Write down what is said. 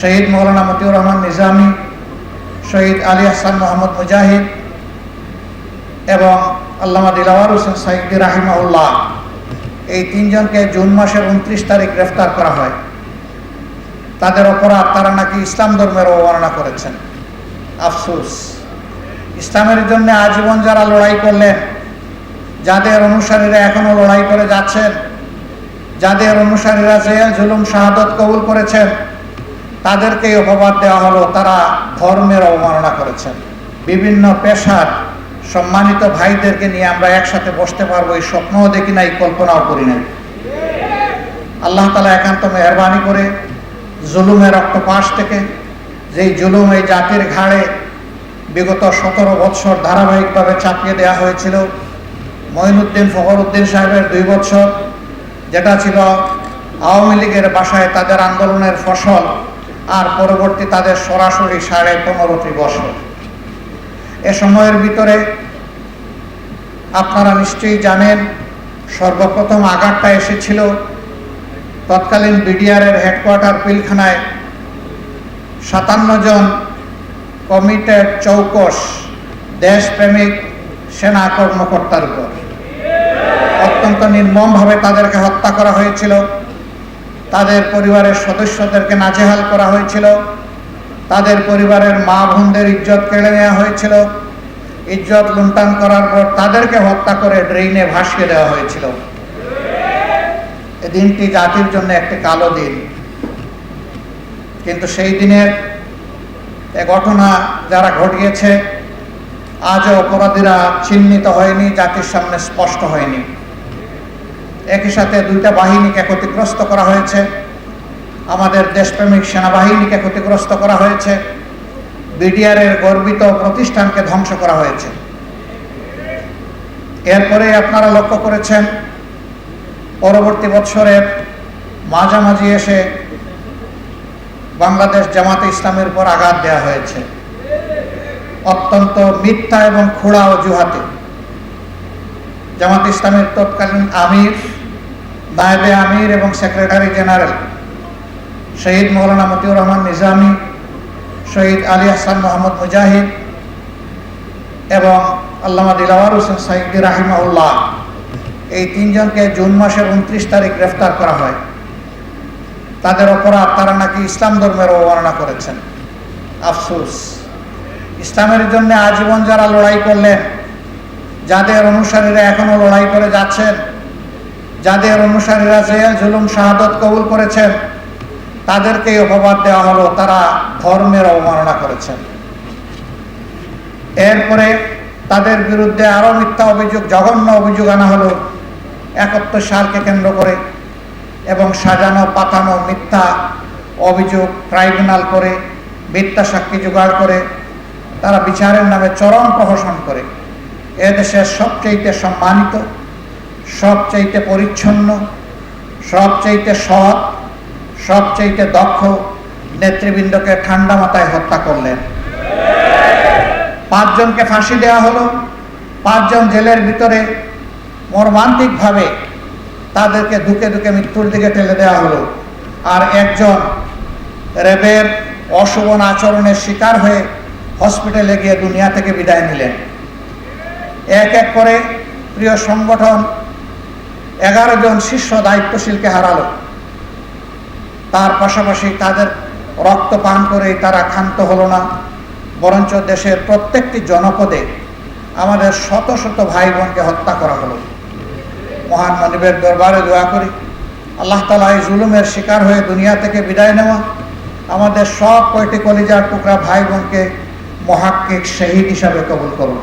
শহীদ মৌলানা মতিউর রহমান নিজামী, শহীদ আলী আহসান মোহাম্মদ মুজাহিদ এবং আল্লামা দিলাওয়ার হোসেন সাইদি রাহিমাহুল্লাহ, এই তিনজনকে জুন মাসের 29 তারিখ গ্রেফতার করা হয়। তাদের অপরাধ, তারা নাকি ইসলাম ধর্মের অবমাননা করেছেন। আফসোস, ইসলামের জন্য আজীবন যারা লড়াই করলেন, যাদের অনুসারীরা এখনো লড়াই করে যাচ্ছেন, যাদের অনুসারীরা জেল জুলুম শাহাদত কবুল করেছেন, তাদেরকেই অপবাদ দেওয়া হলো তারা ধর্মের অবমাননা করেছেন। বিভিন্ন পেশার সম্মানিত ভাইদেরকে নিয়ে আমরা একসাথে বসতে পারবো, এই স্বপ্নও দেখি নাই, কল্পনাও করি নাই। আল্লাহ তাআলা একান্ত মেহেরবানি করে জুলুমের রক্তপাশ থেকে, যেই জুলুম এই জাতির ঘাড়ে বিগত 17 বৎসর ধারাবাহিকভাবে চাপিয়ে দেওয়া হয়েছিল, মঈনুদ্দিন ফখরুদ্দিন সাহেবের 2 বছর, যেটা ছিল আওয়ামী লীগের বাসায় তাদের আন্দোলনের ফসল, আর পরবর্তী তাদের সরাসরি 15.5 বছর। এ সময়ের ভিতরে আপনারা নিশ্চয়ই জানেন, সর্বপ্রথম আঘাতটা এসেছিল তৎকালীন বিডিআরের হেডকোয়ার্টার পিলখানায় 57 জন কমিটেড চৌকস দেশপ্রেমিক সেনা কর্মকর্তার উপর। অত্যন্ত নির্মমভাবে তাদেরকে হত্যা করা হয়েছিল, তাদের পরিবারের সদস্যদেরকে নাজেহাল করা হয়েছিল, তাদের পরিবারের মা বোনদের ইজ্জত কেড়ে নেওয়া হয়েছিল, ইজ্জত লুণ্ঠন করার পর তাদেরকে হত্যা করে ড্রেইনে ভাসিয়ে দেওয়া হয়েছিল। এই দিনটি জাতির জন্য একটি কালো দিন, কিন্তু সেই দিনের এ ঘটনা যারা ঘটিয়েছে, আজও অপরাধীরা চিহ্নিত হয়নি, জাতির সামনে স্পষ্ট হয়নি। একই সাথে 2টা বাহিনীকে ক্ষতিগ্রস্ত করা হয়েছে, আমাদের দেশপ্রেমিক সেনাবাহিনীকে ক্ষতিগ্রস্ত করা হয়েছে, বিডিআরের গর্বিত প্রতিষ্ঠানকে ধ্বংস করা হয়েছে। এরপরে আপনারা লক্ষ্য করেছেন, পরবর্তী বছরের মাঝামাঝি এসে বাংলাদেশ জামাতে ইসলামের উপর আঘাত দেওয়া হয়েছে অত্যন্ত মিথ্যা এবং খোঁড়া অজুহাতে। জামাতে ইসলামের তৎকালীন আমির, নায়েবে আমির এবং সেক্রেটারি জেনারেল শহীদ মৌলানা মতিউর রহমান নিজামী, শহীদ আলী আহসান মোহাম্মদ মুজাহিদ এবং আল্লামা দিলাওয়ার হোসেন সাইদি রাহিমাহুল্লাহ, এই তিনজনকে জুন মাসের 29 তারিখ গ্রেফতার করা হয়। তাদের অপরাধ, তারা নাকি ইসলাম ধর্মের অবমাননা করেছেন। আফসোস, ইসলামের জন্য আজীবন যারা লড়াই করলেন, যাদের অনুসারীরা এখনো লড়াই করে যাচ্ছেন, যাদের অনুসারীরা জেল জুলুম শাহাদত কবুল করেছেন, তাদেরকেই অপবাদ দেওয়া হলো তারা ধর্মের অবমাননা করেছেন। এরপরে তাদের বিরুদ্ধে আরো মিথ্যা অভিযোগ, জঘন্য অভিযোগ আনা হলো 71 সালকে কেন্দ্র করে, এবং সাজানো পাতানো মিথ্যা অভিযোগ ট্রাইব্যুনাল করে, মিথ্যা সাক্ষী জোগাড় করে তারা বিচারের নামে চরম প্রহসন করে এদেশের সবচেয়ে সম্মানিত, সবচেয়ে পরিচ্ছন্ন, সবচেয়ে সৎ, সবচেয়ে দক্ষ নেতৃবৃন্দকে ঠান্ডা মাথায় হত্যা করলেন। 5 জনকে ফাঁসি দেওয়া হলো, 5 জন জেলের ভিতরে মর্মান্তিকভাবে তাদেরকে ধুকে ধুকে মৃত্যুর দিকে ঠেলে দেওয়া হলো, আর 1 জন র্যাবের অশোভন আচরণের শিকার হয়ে হসপিটালে গিয়ে দুনিয়া থেকে বিদায় নিলেন। এক এক করে প্রিয় সংগঠন 11 জন শীর্ষ দায়িত্বশীলকে হারালো। তার পাশাপাশি তাদের রক্ত পান করে তারা ক্ষান্ত হলো না, বরঞ্চ দেশের প্রত্যেকটি জনপদে আমাদের শত শত ভাই বোনকে হত্যা করা হলো। মহান মানবের দরবারে দোয়া করি, আল্লাহ তাআলা এই জুলুমের শিকার হয়ে দুনিয়া থেকে বিদায় নেওয়া আমাদের সব কয়টি কলিজার টুকরা ভাই বোনকে মুহাক্কিক শহীদ হিসাবে কবুল করুন।